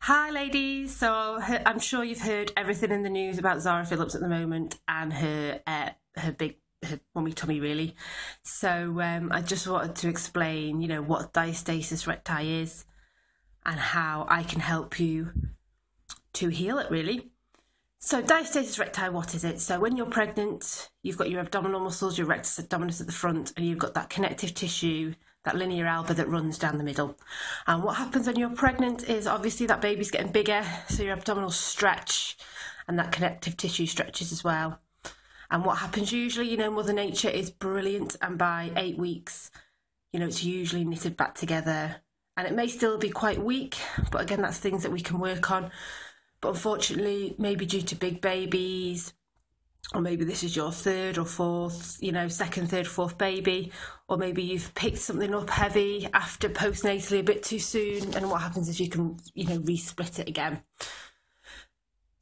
Hi ladies, I'm sure you've heard everything in the news about Zara Phillips at the moment and her mummy tummy really. I just wanted to explain, what diastasis recti is and how I can help you to heal it really. So diastasis recti, what is it? So when you're pregnant, you've got your abdominal muscles, your rectus abdominis at the front, and you've got that connective tissue, that linea alba that runs down the middle. And what happens when you're pregnant is obviously that baby's getting bigger, so your abdominals stretch and that connective tissue stretches as well. And what happens usually, Mother Nature is brilliant, and by 8 weeks, it's usually knitted back together. And it may still be quite weak, but again, that's things that we can work on. But unfortunately, maybe due to big babies, or maybe this is your third or fourth, second, third, fourth baby, or maybe you've picked something up heavy after postnatally a bit too soon, and what happens is you can, resplit it again.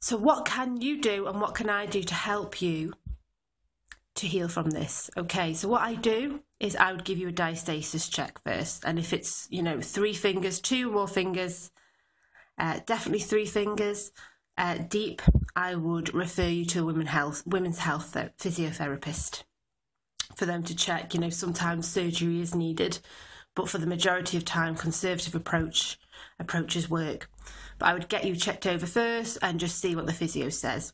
So what can you do and what can I do to help you to heal from this? Okay, so what I do is I would give you a diastasis check first, and if it's, 3 fingers, 2 more fingers, definitely 3 fingers deep, I would refer you to a women's health physiotherapist for them to check. Sometimes surgery is needed, but for the majority of time, conservative approaches work. But I would get you checked over first and just see what the physio says.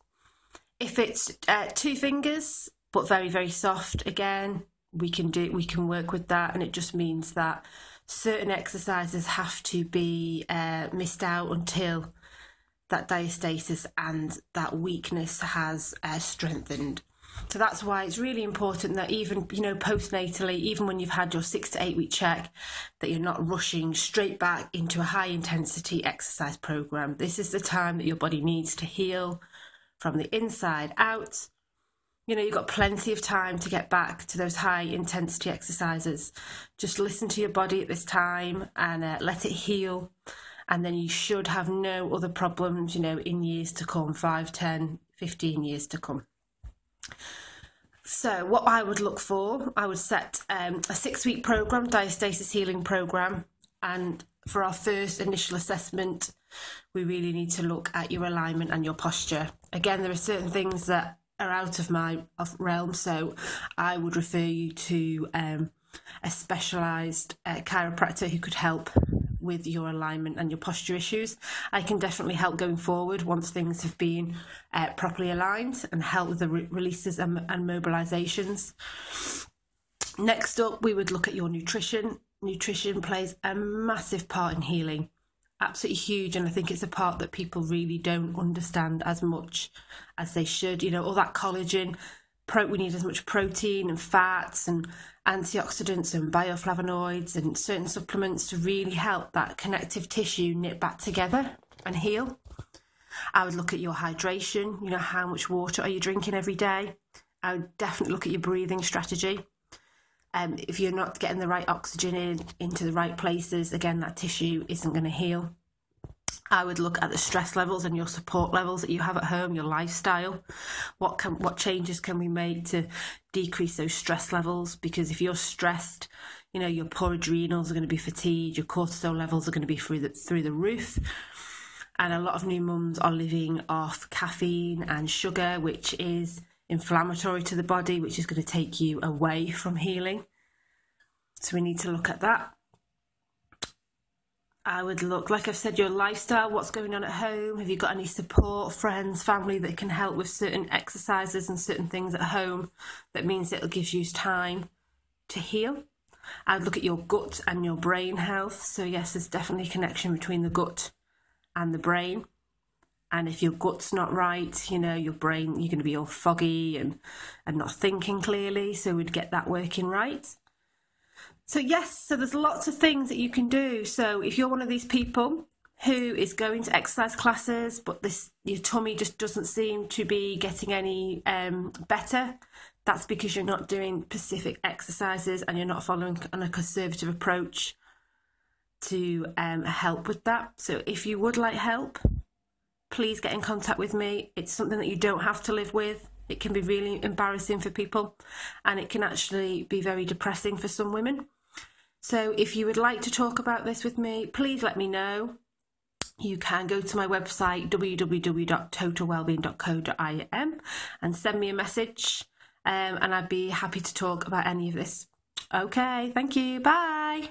If it's 2 fingers, but very, very soft, again, we can work with that, and it just means that certain exercises have to be missed out until that diastasis and that weakness has strengthened. So that's why it's really important that even, postnatally, even when you've had your 6 to 8 week check, that you're not rushing straight back into a high intensity exercise program. This is the time that your body needs to heal from the inside out. You've got plenty of time to get back to those high intensity exercises. Just listen to your body at this time and let it heal. And then you should have no other problems, in years to come, 5, 10, 15 years to come. So what I would look for, I would set a 6-week program, diastasis healing program. And for our first initial assessment, we really need to look at your alignment and your posture. Again, there are certain things that are out of my realm, so I would refer you to a specialised chiropractor who could help with your alignment and your posture issues. I can definitely help going forward once things have been properly aligned, and help with the releases and mobilisations. Next up, we would look at your nutrition. Nutrition plays a massive part in healing. Absolutely huge, and I think it's a part that people really don't understand as much as they should. All that collagen, we need as much protein and fats and antioxidants and bioflavonoids and certain supplements to really help that connective tissue knit back together and heal. I would look at your hydration, how much water are you drinking every day. I would definitely look at your breathing strategy. If you're not getting the right oxygen into the right places, again, that tissue isn't going to heal. I would look at the stress levels and your support levels that you have at home, your lifestyle. What changes can we make to decrease those stress levels? Because if you're stressed, your poor adrenals are going to be fatigued, your cortisol levels are going to be through the roof. And a lot of new mums are living off caffeine and sugar, which is inflammatory to the body, which is going to take you away from healing. So we need to look at that. I would look, like I've said, your lifestyle, what's going on at home. Have you got any support, friends, family that can help with certain exercises and certain things at home? That means it'll give you time to heal. I'd look at your gut and your brain health. So yes, there's definitely a connection between the gut and the brain. And if your gut's not right, your brain, you're going to be all foggy and not thinking clearly. So we'd get that working right. So yes, so there's lots of things that you can do. So if you're one of these people who is going to exercise classes, but your tummy just doesn't seem to be getting any better, that's because you're not doing specific exercises and you're not following on a conservative approach to help with that. So if you would like help, please get in contact with me. It's something that you don't have to live with. It can be really embarrassing for people, and it can actually be very depressing for some women. So if you would like to talk about this with me, please let me know. you can go to my website www.totalwellbeing.co.im and send me a message, and I'd be happy to talk about any of this. Okay, thank you. Bye.